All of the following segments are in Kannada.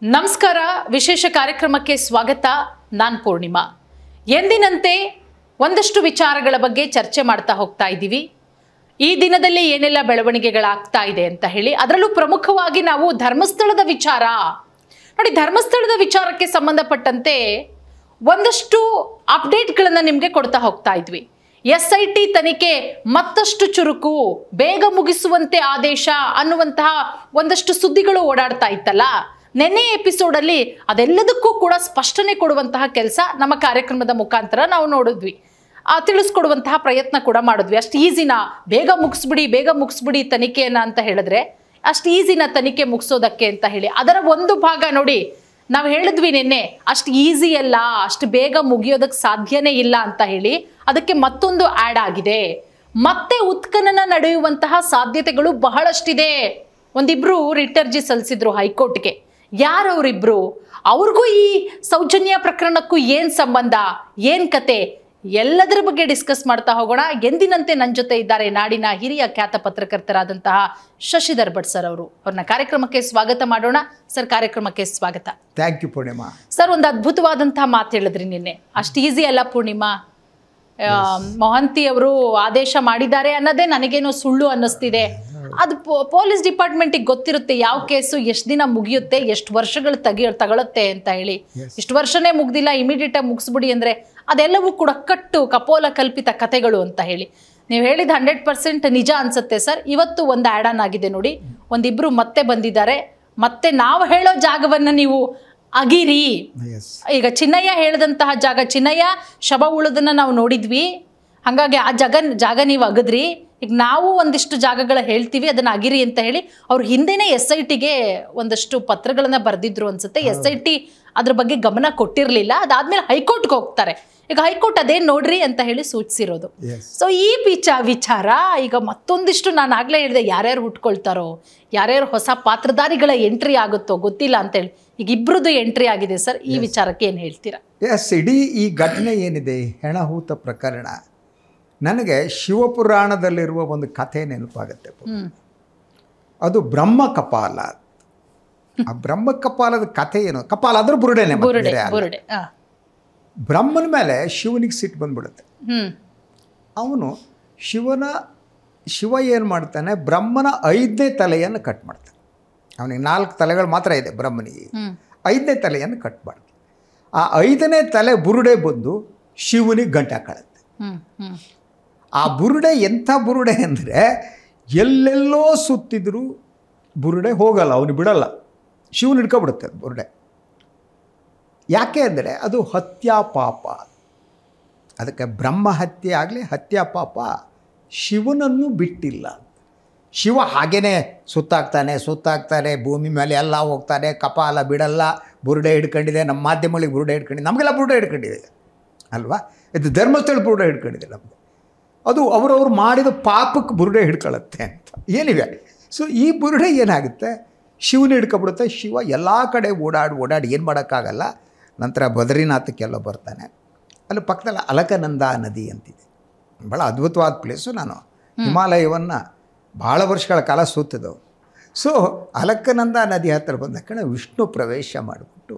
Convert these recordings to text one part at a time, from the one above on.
ನಮಸ್ಕಾರ. ವಿಶೇಷ ಕಾರ್ಯಕ್ರಮಕ್ಕೆ ಸ್ವಾಗತ. ನಾನು ಪೂರ್ಣಿಮಾ. ಎಂದಿನಂತೆ ಒಂದಷ್ಟು ವಿಚಾರಗಳ ಬಗ್ಗೆ ಚರ್ಚೆ ಮಾಡ್ತಾ ಹೋಗ್ತಾ ಇದ್ದೀವಿ. ಈ ದಿನದಲ್ಲಿ ಏನೆಲ್ಲ ಬೆಳವಣಿಗೆಗಳಾಗ್ತಾ ಇದೆ ಅಂತ ಹೇಳಿ, ಅದರಲ್ಲೂ ಪ್ರಮುಖವಾಗಿ ನಾವು ಧರ್ಮಸ್ಥಳದ ವಿಚಾರ ನೋಡಿ. ಧರ್ಮಸ್ಥಳದ ವಿಚಾರಕ್ಕೆ ಸಂಬಂಧಪಟ್ಟಂತೆ ಒಂದಷ್ಟು ಅಪ್ಡೇಟ್ಗಳನ್ನು ನಿಮಗೆ ಕೊಡ್ತಾ ಹೋಗ್ತಾ ಇದ್ವಿ. SIT ತನಿಖೆ ಮತ್ತಷ್ಟು ಚುರುಕು, ಬೇಗ ಮುಗಿಸುವಂತೆ ಆದೇಶ ಅನ್ನುವಂತಹ ಒಂದಷ್ಟು ಸುದ್ದಿಗಳು ಓಡಾಡ್ತಾ ಇತ್ತಲ್ಲ. ನೆನ್ನೆ ಎಪಿಸೋಡಲ್ಲಿ ಅದೆಲ್ಲದಕ್ಕೂ ಕೂಡ ಸ್ಪಷ್ಟನೆ ಕೊಡುವಂತಹ ಕೆಲಸ ನಮ್ಮ ಕಾರ್ಯಕ್ರಮದ ಮುಖಾಂತರ ನಾವು ನೋಡಿದ್ವಿ, ತಿಳಿಸ್ಕೊಡುವಂತಹ ಪ್ರಯತ್ನ ಕೂಡ ಮಾಡಿದ್ವಿ. ಅಷ್ಟು ಈಸಿನಾ ಬೇಗ ಮುಗಿಸ್ಬಿಡಿ ತನಿಖೆಯನ್ನ ಅಂತ ಹೇಳಿದ್ರೆ, ಅಷ್ಟು ಈಸಿನ ತನಿಖೆ ಮುಗಿಸೋದಕ್ಕೆ ಅಂತ ಹೇಳಿ ಅದರ ಒಂದು ಭಾಗ ನೋಡಿ. ನಾವು ಹೇಳಿದ್ವಿ ನಿನ್ನೆ, ಅಷ್ಟು ಈಸಿ ಅಲ್ಲ, ಅಷ್ಟು ಬೇಗ ಮುಗಿಯೋದಕ್ಕೆ ಸಾಧ್ಯನೇ ಇಲ್ಲ ಅಂತ ಹೇಳಿ. ಅದಕ್ಕೆ ಮತ್ತೊಂದು ಆ್ಯಡ್ ಆಗಿದೆ. ಮತ್ತೆ ಉತ್ಖನನ ನಡೆಯುವಂತಹ ಸಾಧ್ಯತೆಗಳು ಬಹಳಷ್ಟಿದೆ. ಒಂದಿಬ್ರು ರಿಟ್ ಅರ್ಜಿ ಸಲ್ಲಿಸಿದ್ರು ಹೈಕೋರ್ಟ್ಗೆ. ಯಾರವರಿಬ್ರು? ಅವ್ರಿಗೂ ಈ ಸೌಜನ್ಯ ಪ್ರಕರಣಕ್ಕೂ ಏನ್ ಸಂಬಂಧ, ಏನ್ ಕತೆ, ಎಲ್ಲದರ ಬಗ್ಗೆ ಡಿಸ್ಕಸ್ ಮಾಡ್ತಾ ಹೋಗೋಣ. ಎಂದಿನಂತೆ ನನ್ನ ಜೊತೆ ಇದ್ದಾರೆ ನಾಡಿನ ಹಿರಿಯ ಖ್ಯಾತ ಪತ್ರಕರ್ತರಾದಂತಹ ಶಶಿಧರ್ ಭಟ್ ಸರ್ ಅವರು. ಅವ್ರನ್ನ ಕಾರ್ಯಕ್ರಮಕ್ಕೆ ಸ್ವಾಗತ ಮಾಡೋಣ. ಸರ್, ಕಾರ್ಯಕ್ರಮಕ್ಕೆ ಸ್ವಾಗತ. Thank you Purnima. ಸರ್, ಒಂದು ಅದ್ಭುತವಾದಂತಹ ಮಾತು ಹೇಳಿದ್ರಿ ನಿನ್ನೆ. ಅಷ್ಟು ಈಸಿ ಅಲ್ಲ ಪೂರ್ಣಿಮಾ. ಮೊಹಂತಿ ಅವರು ಆದೇಶ ಮಾಡಿದ್ದಾರೆ ಅನ್ನೋದೇ ನನಗೇನೋ ಸುಳ್ಳು ಅನ್ನಿಸ್ತಿದೆ. ಅದು ಪೊಲೀಸ್ ಡಿಪಾರ್ಟ್ಮೆಂಟಿಗೆ ಗೊತ್ತಿರುತ್ತೆ ಯಾವ ಕೇಸು ಎಷ್ಟು ದಿನ ಮುಗಿಯುತ್ತೆ, ಎಷ್ಟು ವರ್ಷಗಳು ತಗೊಳುತ್ತೆ ಅಂತ ಹೇಳಿ. ಇಷ್ಟು ವರ್ಷನೇ ಮುಗ್ದಿಲ್ಲ, ಇಮಿಡಿಯೇಟ್ ಆಗಿ ಮುಗಿಸ್ಬಿಡಿ ಅಂದ್ರೆ ಅದೆಲ್ಲವೂ ಕೂಡ ಕಪೋಲ ಕಲ್ಪಿತ ಕಥೆಗಳು ಅಂತ ಹೇಳಿ. ನೀವು ಹೇಳಿದ 100% ನಿಜ ಅನ್ಸುತ್ತೆ ಸರ್. ಇವತ್ತು ಒಂದು ಆ್ಯಡ್ ಆನ್ ಆಗಿದೆ ನೋಡಿ. ಒಂದಿಬ್ರು ಮತ್ತೆ ಬಂದಿದ್ದಾರೆ. ಮತ್ತೆ ನಾವು ಹೇಳೋ ಜಾಗವನ್ನ ನೀವು ಅಗಿರಿ. ಈಗ ಚಿನ್ನಯ್ಯ ಹೇಳಿದಂತಹ ಜಾಗ, ಚಿನ್ನಯ್ಯ ಶವ ಉಳಿದನ್ನ ನಾವು ನೋಡಿದ್ವಿ. ಹಾಗಾಗಿ ಆ ಜಾಗ ನೀವು ಅಗದ್ರಿ. ಈಗ ನಾವು ಒಂದಿಷ್ಟು ಜಾಗಗಳ ಹೇಳ್ತೀವಿ, ಅದನ್ನ ಅಗಿರಿ ಅಂತ ಹೇಳಿ. ಅವ್ರು ಹಿಂದೆನೇ SITಗೆ ಒಂದಷ್ಟು ಪತ್ರಗಳನ್ನ ಬರೆದಿದ್ರು ಅನ್ಸುತ್ತೆ. SIT ಅದ್ರ ಬಗ್ಗೆ ಗಮನ ಕೊಟ್ಟಿರ್ಲಿಲ್ಲ. ಅದಾದ್ಮೇಲೆ ಹೈಕೋರ್ಟ್ಗೆ ಹೋಗ್ತಾರೆ. ಈಗ ಹೈಕೋರ್ಟ್ ಅದೇನ್ ನೋಡ್ರಿ ಅಂತ ಹೇಳಿ ಸೂಚಿಸಿರೋದು. ಸೊ ಈ ವಿಚಾರ ಈಗ ಮತ್ತೊಂದಿಷ್ಟು, ನಾನು ಆಗ್ಲೇ ಹೇಳಿದೆ, ಯಾರ್ಯಾರು ಹುಟ್ಕೊಳ್ತಾರೋ, ಯಾರ್ಯಾರು ಹೊಸ ಪಾತ್ರಧಾರಿಗಳ ಎಂಟ್ರಿ ಆಗುತ್ತೋ ಗೊತ್ತಿಲ್ಲ ಅಂತ ಹೇಳಿ. ಈಗ ಇಬ್ರದ್ದು ಎಂಟ್ರಿ ಆಗಿದೆ ಸರ್. ಈ ವಿಚಾರಕ್ಕೆ ಏನ್ ಹೇಳ್ತೀರಾ? ಇಡೀ ಈ ಘಟನೆ ಏನಿದೆ, ಹೆಣಹೂತ ಪ್ರಕರಣ, ನನಗೆ ಶಿವಪುರಾಣದಲ್ಲಿರುವ ಒಂದು ಕಥೆ ನೆನಪಾಗುತ್ತೆ. ಅದು ಬ್ರಹ್ಮ ಕಪಾಲ. ಆ ಬ್ರಹ್ಮ ಕಪಾಲದ ಕಥೆ ಏನು? ಕಪಾಲ ಅಂದ್ರೆ ಬುರುಡೆನೆ. ಬ್ರಹ್ಮನ ಮೇಲೆ ಶಿವನಿಗೆ ಸಿಟ್ಟು ಬಂದ್ಬಿಡುತ್ತೆ. ಅವನು ಶಿವ ಏನು ಮಾಡ್ತಾನೆ, ಬ್ರಹ್ಮನ 5ನೇ ತಲೆಯನ್ನು ಕಟ್ ಮಾಡ್ತಾನೆ. ಅವನಿಗೆ 4 ತಲೆಗಳು ಮಾತ್ರ ಇದೆ ಬ್ರಹ್ಮನಿಗೆ. 5ನೇ ತಲೆಯನ್ನು ಕಟ್ ಮಾಡ್ತಾನೆ. ಆ 5ನೇ ತಲೆ ಬುರುಡೆ ಬಂದು ಶಿವನಿಗೆ ಗಂಟೆ ಹಾಕಳುತ್ತೆ. ಆ ಬುರುಡೆ ಎಂಥ ಬುರುಡೆ ಅಂದರೆ, ಎಲ್ಲೆಲ್ಲೋ ಸುತ್ತಿದ್ರು ಬುರುಡೆ ಹೋಗಲ್ಲ, ಅವನು ಬಿಡಲ್ಲ, ಶಿವನ ಹಿಡ್ಕೊಬಿಡುತ್ತೆ ಅದು ಬುರುಡೆ. ಯಾಕೆ ಅಂದರೆ ಅದು ಹತ್ಯಾ ಪಾಪ. ಅದಕ್ಕೆ ಬ್ರಹ್ಮ ಹತ್ಯೆ ಆಗಲಿ, ಹತ್ಯಾ ಪಾಪ ಶಿವನನ್ನು ಬಿಟ್ಟಿಲ್ಲ. ಶಿವ ಹಾಗೇ ಸುತ್ತಾಗ್ತಾನೆ, ಭೂಮಿ ಮೇಲೆ ಎಲ್ಲ ಹೋಗ್ತಾನೆ, ಕಪಾಲ ಬಿಡಲ್ಲ, ಬುರುಡೆ ಹಿಡ್ಕೊಂಡಿದೆ. ನಮ್ಮ ಮಾಧ್ಯಮಗಳಿಗೆ ಬುರುಡೆ ಹಿಡ್ಕೊಂಡಿದೆ, ನಮಗೆಲ್ಲ ಬುರುಡೆ ಹಿಡ್ಕೊಂಡಿದೆ ಅಲ್ವಾ? ಇದು ಧರ್ಮಸ್ಥಳ ಬುರುಡೆ ಹಿಡ್ಕೊಂಡಿದೆ ನಮಗೆ. ಅದು ಅವರವ್ರು ಮಾಡಿದ ಪಾಪಕ್ಕೆ ಬುರುಡೆ ಹಿಡ್ಕೊಳ್ಳುತ್ತೆ ಅಂತ ಏನಿವೆ. ಸೊ ಈ ಬುರುಡೆ ಏನಾಗುತ್ತೆ, ಶಿವನ ಹಿಡ್ಕೊಬಿಡುತ್ತೆ. ಶಿವ ಎಲ್ಲ ಕಡೆ ಓಡಾಡಿ ಏನು ಮಾಡೋಕ್ಕಾಗಲ್ಲ. ನಂತರ ಬದ್ರಿನಾಥಕ್ಕೆಲ್ಲ ಬರ್ತಾನೆ. ಅಲ್ಲಿ ಪಕ್ಕದಲ್ಲಿ ಅಲಕನಂದ ನದಿ ಅಂತಿದೆ, ಭಾಳ ಅದ್ಭುತವಾದ ಪ್ಲೇಸು. ನಾನು ಹಿಮಾಲಯವನ್ನು ಭಾಳ ವರ್ಷಗಳ ಕಾಲ ಸುತ್ತಿದವು. ಸೊ ಅಲಕನಂದ ನದಿ ಹತ್ತಿರ ಬಂದ ಕಡೆ ವಿಷ್ಣು ಪ್ರವೇಶ ಮಾಡಿಬಿಟ್ಟು,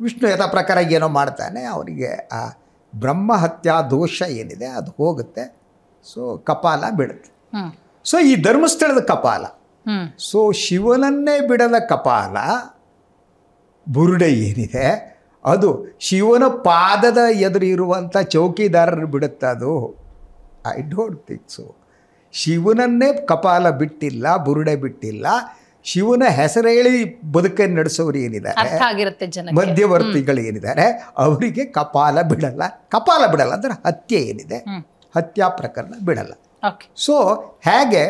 ವಿಷ್ಣು ಯಥಾ ಪ್ರಕಾರ ಏನೋ ಮಾಡ್ತಾನೆ. ಅವರಿಗೆ ಆ ಬ್ರಹ್ಮ ಹತ್ಯಾ ದೋಷ ಏನಿದೆ ಅದು ಹೋಗುತ್ತೆ. ಸೊ ಕಪಾಲ ಬಿಡುತ್ತೆ. ಸೊ ಈ ಧರ್ಮಸ್ಥಳದ ಕಪಾಲ, ಸೊ ಶಿವನನ್ನೇ ಬಿಡದ ಕಪಾಲ ಬುರುಡೆ ಏನಿದೆ, ಅದು ಶಿವನ ಪಾದದ ಎದುರು ಇರುವಂಥ ಚೌಕಿದಾರರು ಬಿಡುತ್ತೆ. ಅದು ಐ ಡೋಂಟ್ ಥಿಂಕ್ ಸೊ. ಶಿವನನ್ನೇ ಕಪಾಲ ಬಿಟ್ಟಿಲ್ಲ, ಬುರುಡೆ ಬಿಟ್ಟಿಲ್ಲ. ಶಿವನ ಹೆಸರು ಹೇಳಿ ಬದುಕನ್ನು ನಡೆಸೋರು ಏನಿದ್ದಾರೆ, ಮಧ್ಯವರ್ತಿಗಳು ಏನಿದ್ದಾರೆ, ಅವರಿಗೆ ಕಪಾಲ ಬಿಡಲ್ಲ ಅಂದರೆ ಹತ್ಯೆ ಏನಿದೆ, ಹತ್ಯಾ ಪ್ರಕರಣ ಬಿಡಲ್ಲ. ಸೊ ಹೇಗೆ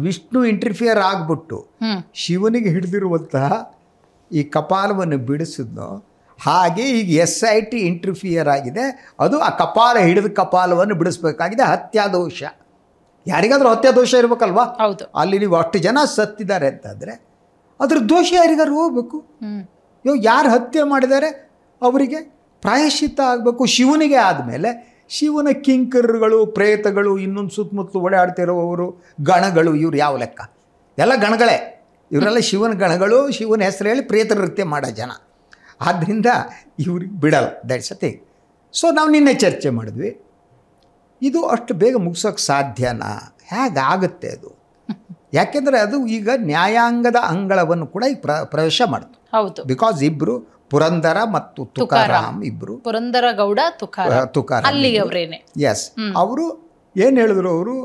ವಿಷ್ಣು ಇಂಟರ್ಫಿಯರ್ ಆಗಿಬಿಟ್ಟು ಶಿವನಿಗೆ ಹಿಡಿದಿರುವಂತಹ ಈ ಕಪಾಲವನ್ನು ಬಿಡಿಸಿದ್ನೋ, ಹಾಗೆ ಈಗ SIT ಇಂಟರ್ಫಿಯರ್ ಆಗಿದೆ. ಅದು ಆ ಕಪಾಲ ಹಿಡಿದ ಕಪಾಲವನ್ನು ಬಿಡಿಸ್ಬೇಕಾಗಿದೆ. ಹತ್ಯಾದೋಷ, ಯಾರಿಗಾದ್ರೂ ಹತ್ಯಾದೋಷ ಇರ್ಬೇಕಲ್ವಾ? ಹೌದು. ಅಲ್ಲಿ ನೀವು ಅಷ್ಟು ಜನ ಸತ್ತಿದ್ದಾರೆ ಅಂತಂದರೆ ಅದ್ರ ದೋಷ ಯಾರಿಗಾರು ಹೋಗ್ಬೇಕು. ಯಾರು ಹತ್ಯೆ ಮಾಡಿದ್ದಾರೆ ಅವರಿಗೆ ಪ್ರಾಯಶ್ಚಿತ್ತ ಆಗಬೇಕು. ಶಿವನಿಗೆ ಆದಮೇಲೆ ಶಿವನ ಕಿಂಕರಗಳು, ಪ್ರೇತಗಳು, ಇನ್ನೊಂದು ಸುತ್ತಮುತ್ತಲು ಓಡಾಡ್ತಿರೋವರು, ಗಣಗಳು, ಇವ್ರು ಯಾವ ಲೆಕ್ಕ? ಎಲ್ಲ ಗಣಗಳೇ. ಇವರೆಲ್ಲ ಶಿವನ ಗಣಗಳು, ಶಿವನ ಹೆಸರು ಹೇಳಿ ಪ್ರೇತ ನೃತ್ಯ ಮಾಡೋ ಜನ. ಆದ್ದರಿಂದ ಇವ್ರಿಗೆ ಬಿಡಲ್ಲ. That's a thing. ಸೊ ನಾವು ನಿನ್ನೆ ಚರ್ಚೆ ಮಾಡಿದ್ವಿ, ಇದು ಅಷ್ಟು ಬೇಗ ಮುಗಿಸೋಕ್ಕೆ ಸಾಧ್ಯನಾ, ಹೇಗಾಗುತ್ತೆ ಅದು? ಯಾಕೆಂದರೆ ಅದು ಈಗ ನ್ಯಾಯಾಂಗದ ಅಂಗಳವನ್ನು ಕೂಡ ಈಗ ಪ್ರವೇಶ ಮಾಡ್ತು. ಹೌದು, ಬಿಕಾಸ್ ಇಬ್ಬರು ಪುರಂದರ ಮತ್ತು ತುಕಾರಾಮ್ ಇಬ್ಬರು, ಪುರಂದರ ಗೌಡ ತುಕಾರಾಮ್ ಅಲ್ಲಿಗೆ ಅವರೇನೆ. ಎಸ್, ಅವರು ಏನು ಹೇಳಿದ್ರು, ಅವರು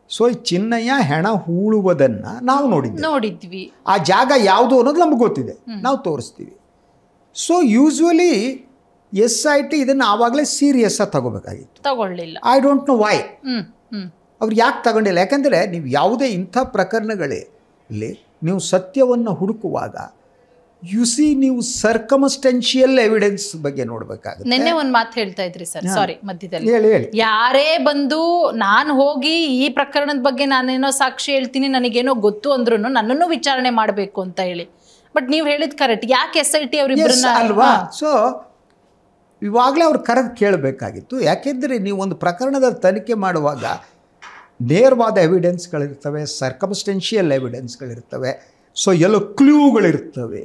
ಸೊ ಚಿನ್ನಯ್ಯ ಹೆಣ ಹೂಳುವುದನ್ನು ನಾವು ನೋಡಿದ್ವಿ. ಆ ಜಾಗ ಯಾವುದು ಅನ್ನೋದು ನಮ್ಗೆ ಗೊತ್ತಿದೆ, ನಾವು ತೋರಿಸ್ತೀವಿ. ಸೊ ಯೂಶ್ವಲಿ SIT ಇದನ್ನು ಆವಾಗಲೇ ಸೀರಿಯಸ್ ಆಗಿ ತಗೋಬೇಕಾಗಿತ್ತು. ತಗೊಳ್ಳಿಲ್ಲ. ಐ ಡೋಂಟ್ ನೋ ವೈ ಅವ್ರು ಯಾಕೆ ತಗೊಂಡಿಲ್ಲ. ಯಾಕಂದರೆ ನೀವು ಯಾವುದೇ ಇಂಥ ಪ್ರಕರಣಗಳಲ್ಲಿ ನೀವು ಸತ್ಯವನ್ನು ಹುಡುಕುವಾಗ ನೀವು ಸರ್ಕಮಸ್ಟೆನ್ಷಿಯಲ್ ಎವಿಡೆನ್ಸ್ ಬಗ್ಗೆ ನೋಡಬೇಕಾಗುತ್ತೆ. ನಿನ್ನೆ ಒಂದು ಮಾತು ಹೇಳ್ತಾ ಇದ್ರಿ ಸರ್, ಸಾರಿ ಮಧ್ಯದಲ್ಲಿ, ಹೇಳಿ. ಯಾರೇ ಬಂದು ನಾನು ಹೋಗಿ ಈ ಪ್ರಕರಣದ ಬಗ್ಗೆ ನಾನೇನೋ ಸಾಕ್ಷಿ ಹೇಳ್ತೀನಿ, ನನಗೇನೋ ಗೊತ್ತು ಅಂದ್ರೂ ನನ್ನನ್ನು ವಿಚಾರಣೆ ಮಾಡಬೇಕು ಅಂತ ಹೇಳಿ. ಬಟ್ ನೀವು ಹೇಳಿದ್ ಕರೆಕ್ಟ್. ಯಾಕೆ SIT ಅವರಿಬ್ಬರನ್ನ ಅಲ್ವಾ? ಸೊ ಇವಾಗಲೇ ಅವ್ರು ಕರೆದು ಕೇಳಬೇಕಾಗಿತ್ತು. ಯಾಕೆಂದರೆ ನೀವು ಒಂದು ಪ್ರಕರಣದ ತನಿಖೆ ಮಾಡುವಾಗ ನೇರವಾದ ಎವಿಡೆನ್ಸ್ಗಳಿರ್ತವೆ, ಸರ್ಕಮ್ಸ್ಟೆನ್ಷಿಯಲ್ ಎವಿಡೆನ್ಸ್ಗಳಿರ್ತವೆ, ಸೊ ಎಲ್ಲೋ ಕ್ಲೂಗಳಿರ್ತವೆ.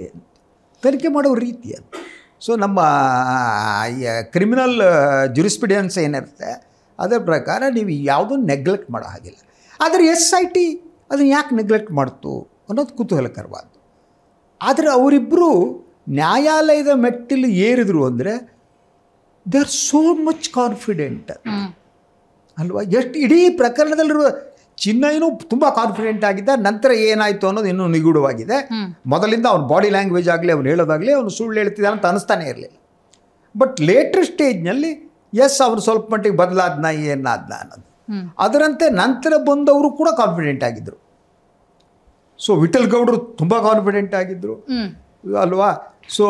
ತನಿಖೆ ಮಾಡೋ ರೀತಿ ಅದು. ಸೊ ನಮ್ಮ ಕ್ರಿಮಿನಲ್ ಜುರಿಸ್ಪ್ರುಡೆನ್ಸ್ ಏನಿರುತ್ತೆ ಅದರ ಪ್ರಕಾರ ನೀವು ಯಾವುದೂ ನೆಗ್ಲೆಕ್ಟ್ ಮಾಡೋ ಹಾಗಿಲ್ಲ. ಆದರೆ SIT ಅದನ್ನು ಯಾಕೆ ನೆಗ್ಲೆಕ್ಟ್ ಮಾಡ್ತು ಅನ್ನೋದು ಕುತೂಹಲಕರವಾದ್ದು. ಆದರೆ ಅವರಿಬ್ಬರು ನ್ಯಾಯಾಲಯದ ಮೆಟ್ಟಿಲು ಏರಿದ್ರು ಅಂದರೆ they are so much confident ಅಲ್ವಾ? ಎಷ್ಟು ಇಡೀ ಪ್ರಕರಣದಲ್ಲಿರುವ ಚಿನ್ನಯ್ಯನೂ ತುಂಬ ಕಾನ್ಫಿಡೆಂಟ್ ಆಗಿದ್ದ. ನಂತರ ಏನಾಯಿತು ಅನ್ನೋದು ಇನ್ನೂ ನಿಗೂಢವಾಗಿದೆ. ಮೊದಲಿಂದ ಅವನ ಬಾಡಿ ಲ್ಯಾಂಗ್ವೇಜ್ ಆಗಲಿ, ಅವನು ಹೇಳೋದಾಗಲಿ, ಅವನು ಸುಳ್ಳು ಹೇಳ್ತಿದ್ದಾನೆ ಅಂತ ಅನಿಸ್ತಾನೆ ಇರಲಿಲ್ಲ. ಬಟ್ ಲೇಟರ್ ಸ್ಟೇಜ್ನಲ್ಲಿ ಅವನು ಸ್ವಲ್ಪ ಮಟ್ಟಿಗೆ ಬದಲಾದ್ನ ಏನಾದ್ನ ಅನ್ನೋದು. ಅದರಂತೆ ನಂತರ ಬಂದವರು ಕೂಡ ಕಾನ್ಫಿಡೆಂಟ್ ಆಗಿದ್ದರು. ಸೊ ವಿಠಲ್ ಗೌಡರು ತುಂಬ ಕಾನ್ಫಿಡೆಂಟ್ ಆಗಿದ್ದರು ಅಲ್ವಾ? So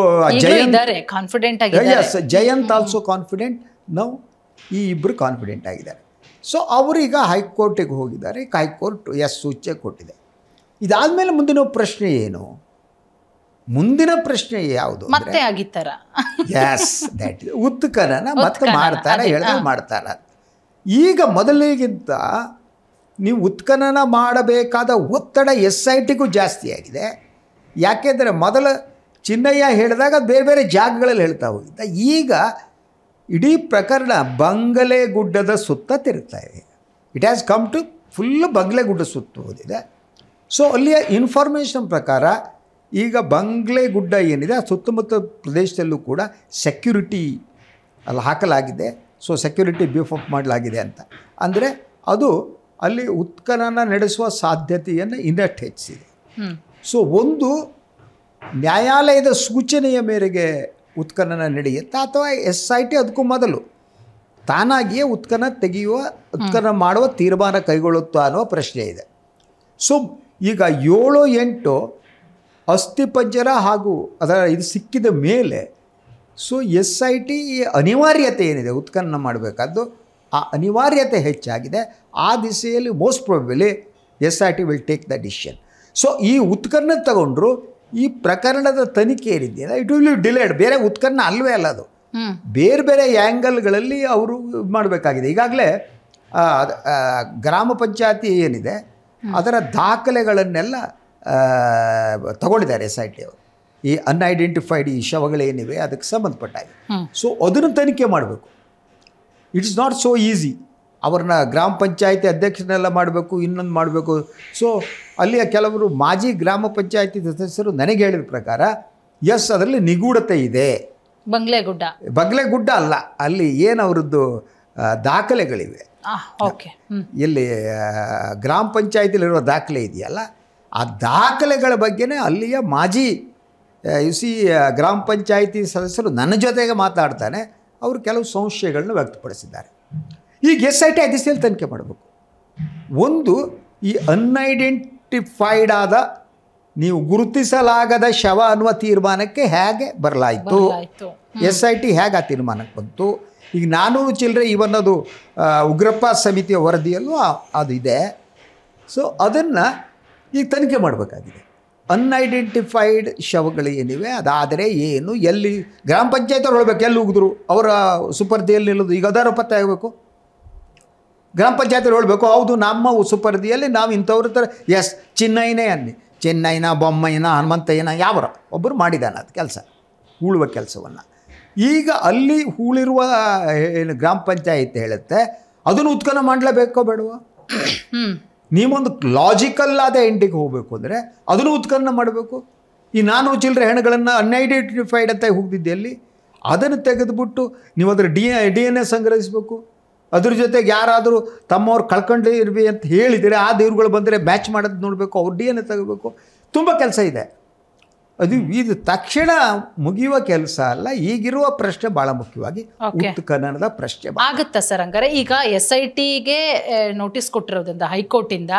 Jayant also confident. ನಾವು ಈ ಇಬ್ಬರು ಕಾನ್ಫಿಡೆಂಟ್ ಆಗಿದ್ದಾರೆ. ಸೊ ಅವರೀಗ ಹೈಕೋರ್ಟಿಗೆ ಹೋಗಿದ್ದಾರೆ. ಹೈಕೋರ್ಟ್ ಸೂಚನೆ ಕೊಟ್ಟಿದೆ. ಇದಾದಮೇಲೆ ಮುಂದಿನ ಪ್ರಶ್ನೆ ಏನು? ಮುಂದಿನ ಪ್ರಶ್ನೆ ಯಾವುದು? ಮತ್ತೆ ಆಗಿತ್ತಾರ ದಟ್ ಉತ್ಖನನ ಮತ್ತೆ ಮಾಡ್ತಾರ, ಹೇಳಿದ್ರೆ ಮಾಡ್ತಾರ. ಈಗ ಮೊದಲಿಗಿಂತ ನೀವು ಉತ್ಖನನ ಮಾಡಬೇಕಾದ ಒತ್ತಡ SITಗೂ ಜಾಸ್ತಿ ಆಗಿದೆ. ಯಾಕೆಂದರೆ ಮೊದಲ ಚಿನ್ನಯ್ಯ ಹೇಳಿದಾಗ ಬೇರೆ ಬೇರೆ ಜಾಗಗಳಲ್ಲಿ ಹೇಳ್ತಾ ಹೋಗಿದ್ದ. ಈಗ ಇಡೀ ಪ್ರಕರಣ ಬಂಗಲೆಗುಡ್ಡದ ಸುತ್ತ ತಿರುಗ್ತಾ ಇದೆ. It has come to full ಬಂಗಲೆಗುಡ್ಡ ಸುತ್ತ ಹೋದಿದೆ. ಸೊ ಅಲ್ಲಿಯ ಇನ್ಫಾರ್ಮೇಷನ್ ಪ್ರಕಾರ ಈಗ ಬಂಗ್ಲೆಗುಡ್ಡ ಏನಿದೆ ಆ ಸುತ್ತಮುತ್ತ ಪ್ರದೇಶದಲ್ಲೂ ಕೂಡ ಸೆಕ್ಯೂರಿಟಿ ಅಲ್ಲಿ ಹಾಕಲಾಗಿದೆ. ಸೊ ಸೆಕ್ಯೂರಿಟಿ ಬೀಫ್ ಅಪ್ ಮಾಡಲಾಗಿದೆ ಅಂತ. ಅಂದರೆ ಅದು ಅಲ್ಲಿ ಉತ್ಖನನ ನಡೆಸುವ ಸಾಧ್ಯತೆಯನ್ನು ಇನ್ನಷ್ಟು ಹೆಚ್ಚಿಸಿದೆ. ಸೊ ಒಂದು ನ್ಯಾಯಾಲಯದ ಸೂಚನೆಯ ಮೇರೆಗೆ ಉತ್ಖನನ ನಡೆಯುತ್ತಾ ಅಥವಾ SIT ಅದಕ್ಕೂ ಮೊದಲು ತಾನಾಗಿಯೇ ಉತ್ಖನನ ಮಾಡುವ ತೀರ್ಮಾನ ಕೈಗೊಳ್ಳುತ್ತಾ ಅನ್ನುವ ಪ್ರಶ್ನೆ ಇದೆ. ಸೊ ಈಗ 7-8 ಅಸ್ಥಿಪಂಜರ ಹಾಗೂ ಅದರ ಇದು ಸಿಕ್ಕಿದ ಮೇಲೆ ಸೊ SIT ಅನಿವಾರ್ಯತೆ ಏನಿದೆ ಉತ್ಖನನ ಮಾಡಬೇಕಾದ್ದು, ಆ ಅನಿವಾರ್ಯತೆ ಹೆಚ್ಚಾಗಿದೆ. ಆ ದಿಸೆಯಲ್ಲಿ most ಪ್ರೊಬೆಬಲಿ SIT will take the decision. So ಈ ಉತ್ಖನನ ತಗೊಂಡ್ರು ಈ ಪ್ರಕರಣದ ತನಿಖೆ ಏನಿದೆಯಲ್ಲ ಇಟ್ ವಿಲ್ ಬಿ ಡಿಲೇಡ್. ಬೇರೆ ಉತ್ಖನನ ಅಲ್ವೇ ಅಲ್ಲ, ಅದು ಬೇರೆ ಬೇರೆ ಆ್ಯಂಗಲ್ಗಳಲ್ಲಿ ಅವರು ಮಾಡಬೇಕಾಗಿದೆ. ಈಗಾಗಲೇ ಗ್ರಾಮ ಪಂಚಾಯತಿ ಏನಿದೆ ಅದರ ದಾಖಲೆಗಳನ್ನೆಲ್ಲ ತಗೊಂಡಿದ್ದಾರೆ SIT ಅವರು. ಈ ಅನ್ಐಡೆಂಟಿಫೈಡ್ ಈ ಶವಗಳೇನಿವೆ ಅದಕ್ಕೆ ಸಂಬಂಧಪಟ್ಟಾಗಿ. ಸೊ ಅದನ್ನು ತನಿಖೆ ಮಾಡಬೇಕು. It's not so easy. ಅವ್ರನ್ನ ಗ್ರಾಮ ಪಂಚಾಯತಿ ಅಧ್ಯಕ್ಷನೆಲ್ಲ ಮಾಡಬೇಕು, ಇನ್ನೊಂದು ಮಾಡಬೇಕು. ಸೊ ಅಲ್ಲಿಯ ಕೆಲವರು ಮಾಜಿ ಗ್ರಾಮ ಪಂಚಾಯತಿ ಸದಸ್ಯರು ನನಗೆ ಹೇಳಿದ ಪ್ರಕಾರ ಅದರಲ್ಲಿ ನಿಗೂಢತೆ ಇದೆ. ಬಂಗ್ಲೆಗುಡ್ಡ ಅಲ್ಲ, ಅಲ್ಲಿ ಏನು ಅವರದ್ದು ದಾಖಲೆಗಳಿವೆ, ಎಲ್ಲಿ ಗ್ರಾಮ ಪಂಚಾಯತಿಲಿರುವ ದಾಖಲೆ ಇದೆಯಲ್ಲ ಆ ದಾಖಲೆಗಳ ಬಗ್ಗೆನೇ ಅಲ್ಲಿಯ ಮಾಜಿ ಗ್ರಾಮ ಪಂಚಾಯತಿ ಸದಸ್ಯರು ನನ್ನ ಜೊತೆಗೆ ಮಾತಾಡ್ತಾನೆ. ಅವರು ಕೆಲವು ಸಂಶಯಗಳನ್ನ ವ್ಯಕ್ತಪಡಿಸಿದ್ದಾರೆ. ಈಗ SIT ಆ ದಿಸೆಯಲ್ಲಿ ತನಿಖೆ ಮಾಡಬೇಕು. ಒಂದು ಈ ಅನ್ಐಡೆಂಟಿಫೈಡ್ ಆದ ನೀವು ಗುರುತಿಸಲಾಗದ ಶವ ಅನ್ನುವ ತೀರ್ಮಾನಕ್ಕೆ ಹೇಗೆ ಬರಲಾಯಿತು, SIT ಹೇಗೆ ಆ ತೀರ್ಮಾನಕ್ಕೆ ಬಂತು. ಈಗ 400 ಚಿಲ್ಲರೆ ಇವನ್ನದು ಉಗ್ರಪ್ಪ ಸಮಿತಿಯ ವರದಿಯಲ್ಲೂ ಅದು ಇದೆ. ಸೊ ಅದನ್ನು ಈಗ ತನಿಖೆ ಮಾಡಬೇಕಾಗಿದೆ. ಅನ್ಐಡೆಂಟಿಫೈಡ್ ಶವಗಳು ಏನಿವೆ ಅದಾದರೆ ಏನು, ಎಲ್ಲಿ ಗ್ರಾಮ ಪಂಚಾಯತ್ ಹೇಳಬೇಕು, ಎಲ್ಲಿ ಉಗಿದ್ರು, ಅವರ ಸುಪರ್ದಿಯಲ್ಲಿ ನಿಲ್ಲೋದು. ಈಗ ಅದಾರು ಪತ್ತೆ ಆಗಬೇಕು. ಗ್ರಾಮ ಪಂಚಾಯತ್ ಹೇಳಬೇಕು, ಹೌದು ನಮ್ಮ ಸುಪರ್ದಿಯಲ್ಲಿ ನಾವು ಇಂಥವ್ರ ಥರ ಚಿನ್ನಯ್ಯನೇ ಅನ್ನಿ. ಚೆನ್ನೈನ ಬೊಮ್ಮಯ್ಯನ ಹನುಮಂತಯ್ಯನ ಯಾವರ ಒಬ್ಬರು ಮಾಡಿದ್ದಾನೆ ಅದು ಕೆಲಸ, ಹೂಳುವ ಕೆಲಸವನ್ನು. ಈಗ ಅಲ್ಲಿ ಹೂಳಿರುವ ಏನು ಗ್ರಾಮ ಪಂಚಾಯತ್ ಹೇಳುತ್ತೆ ಅದನ್ನು ಉತ್ಖನನ ಮಾಡಲೇಬೇಕೋ ಬೇಡವಾ? ನೀವೊಂದು ಲಾಜಿಕಲ್ ಆದ ಎಂಡಿಗೆ ಹೋಗಬೇಕು ಅಂದರೆ ಅದನ್ನು ಉತ್ಖನನ ಮಾಡಬೇಕು. ಈ 400 ಚಿಲ್ಲರೆ ಹೆಣಗಳನ್ನು ಅನ್ಐಡೆಂಟಿಫೈಡ್ ಅಂತ ಹೋಗ್ತಿದ್ದೆ ಅಲ್ಲಿ, ಅದನ್ನು ತೆಗೆದುಬಿಟ್ಟು ನೀವು ಅದರ DNA ಸಂಗ್ರಹಿಸಬೇಕು. ಅದ್ರ ಜೊತೆಗೆ ಯಾರಾದರೂ ತಮ್ಮವ್ರು ಕಳ್ಕೊಂಡಿರ್ವಿ ಅಂತ ಹೇಳಿದರೆ ಆ ದೇವ್ರುಗಳು ಬಂದರೆ ಮ್ಯಾಚ್ ಮಾಡೋದು ನೋಡಬೇಕು, ಅವ್ರ DNA ತೆಗಬೇಕು. ತುಂಬ ಕೆಲಸ ಇದೆ. ಇದು ತಕ್ಷಣ ಮುಗಿಯುವ ಕೆಲಸ ಅಲ್ಲ. ಈಗಿರುವ ಪ್ರಶ್ನೆ ಭಾಳ ಮುಖ್ಯವಾಗಿ ಉತ್ಖನನದ ಪ್ರಶ್ನೆ ಆಗುತ್ತಾ ಸರ್? ಹಂಗಾರೆ ಈಗ SITಗೆ ನೋಟಿಸ್ ಕೊಟ್ಟಿರೋದ್ರಿಂದ ಹೈಕೋರ್ಟಿಂದ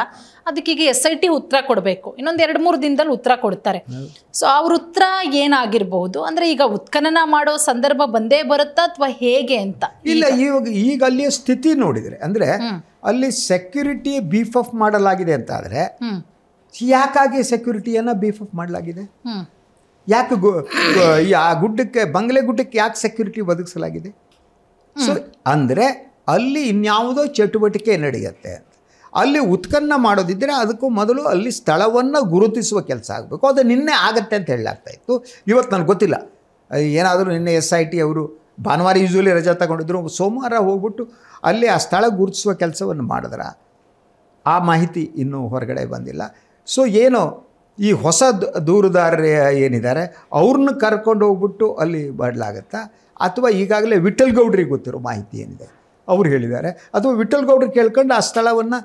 ಅದಕ್ಕೀಗ SIT ಉತ್ತರ ಕೊಡಬೇಕು. ಇನ್ನೊಂದು 2-3 ದಿನದಲ್ಲಿ ಉತ್ತರ ಕೊಡ್ತಾರೆ. ಸೊ ಅವ್ರ ಉತ್ತರ ಏನಾಗಿರ್ಬಹುದು ಅಂದರೆ ಈಗ ಉತ್ಖನನ ಮಾಡೋ ಸಂದರ್ಭ ಬಂದೇ ಬರುತ್ತಾ ಅಥವಾ ಹೇಗೆ ಅಂತ? ಇಲ್ಲ, ಈಗ ಅಲ್ಲಿಯ ಸ್ಥಿತಿ ನೋಡಿದರೆ ಅಂದರೆ ಅಲ್ಲಿ ಸೆಕ್ಯೂರಿಟಿ ಬೀಫ್ ಅಪ್ ಮಾಡಲಾಗಿದೆ ಅಂತ ಆದರೆ ಯಾಕಾಗಿ ಸೆಕ್ಯೂರಿಟಿಯನ್ನು ಬೀಫ್ ಅಪ್ ಮಾಡಲಾಗಿದೆ? ಯಾಕೆ ಆ ಗುಡ್ಡಕ್ಕೆ, ಬಂಗ್ಲೆ ಗುಡ್ಡಕ್ಕೆ ಯಾಕೆ ಸೆಕ್ಯೂರಿಟಿ ಒದಗಿಸಲಾಗಿದೆ? ಸೊ ಅಂದರೆ ಅಲ್ಲಿ ಇನ್ಯಾವುದೋ ಚಟುವಟಿಕೆ ನಡೆಯುತ್ತೆ ಅಂತ. ಅಲ್ಲಿ ಉತ್ಖನನ ಮಾಡೋದಿದ್ದರೆ ಅದಕ್ಕೂ ಮೊದಲು ಅಲ್ಲಿ ಸ್ಥಳವನ್ನು ಗುರುತಿಸುವ ಕೆಲಸ ಆಗಬೇಕು. ಅದು ನಿನ್ನೆ ಆಗತ್ತೆ ಅಂತ ಹೇಳಲಾಗ್ತಾ ಇತ್ತು. ಇವತ್ತು ನನಗೆ ಗೊತ್ತಿಲ್ಲ, ಏನಾದರೂ ನಿನ್ನೆ SIT ಅವರು ಭಾನುವಾರ ಯೂಶ್ವಲಿ ರಜಾ ತಗೊಂಡಿದ್ರು, ಸೋಮವಾರ ಹೋಗ್ಬಿಟ್ಟು ಅಲ್ಲಿ ಆ ಸ್ಥಳ ಗುರುತಿಸುವ ಕೆಲಸವನ್ನು ಮಾಡಿದ್ರೆ ಆ ಮಾಹಿತಿ ಇನ್ನೂ ಹೊರಗಡೆ ಬಂದಿಲ್ಲ. ಸೊ ಏನೋ ಈ ಹೊಸ ದೂರುದಾರರು ಏನಿದ್ದಾರೆ ಅವ್ರನ್ನ ಕರ್ಕೊಂಡು ಹೋಗ್ಬಿಟ್ಟು ಅಲ್ಲಿ ಮಾಡಲಾಗತ್ತಾ, ಅಥವಾ ಈಗಾಗಲೇ ವಿಠಲ್ ಗೌಡ್ರಿಗೆ ಗೊತ್ತಿರೋ ಮಾಹಿತಿ ಏನಿದೆ ಅವ್ರು ಹೇಳಿದ್ದಾರೆ, ಅಥವಾ ವಿಠಲ್ ಗೌಡ್ರಿಗೆ ಕೇಳ್ಕೊಂಡು ಆ ಸ್ಥಳವನ್ನು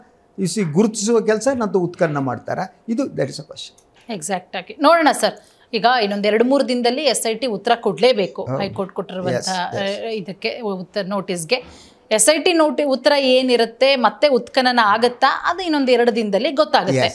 ಗುರುತಿಸುವ ಕೆಲಸ ನಂತರ ಉತ್ಖನನ ಮಾಡ್ತಾರೆ? ಇದು that is a question. Exact ಆಗಿ ನೋಡೋಣ ಸರ್. ಈಗ ಇನ್ನೊಂದು 2-3 ದಿನದಲ್ಲಿ SIT ಉತ್ತರ ಕೊಡಲೇಬೇಕು. ಹೈಕೋರ್ಟ್ ಕೊಟ್ಟಿರುವಂಥ ಇದಕ್ಕೆ ನೋಟಿಸ್ಗೆ SIT ಉತ್ತರ ಏನಿರುತ್ತೆ ಮತ್ತೆ ಉತ್ಖನನ ಆಗತ್ತಾ ಅದು ಇನ್ನೊಂದು 2 ದಿನದಲ್ಲಿ ಗೊತ್ತಾಗುತ್ತೆ.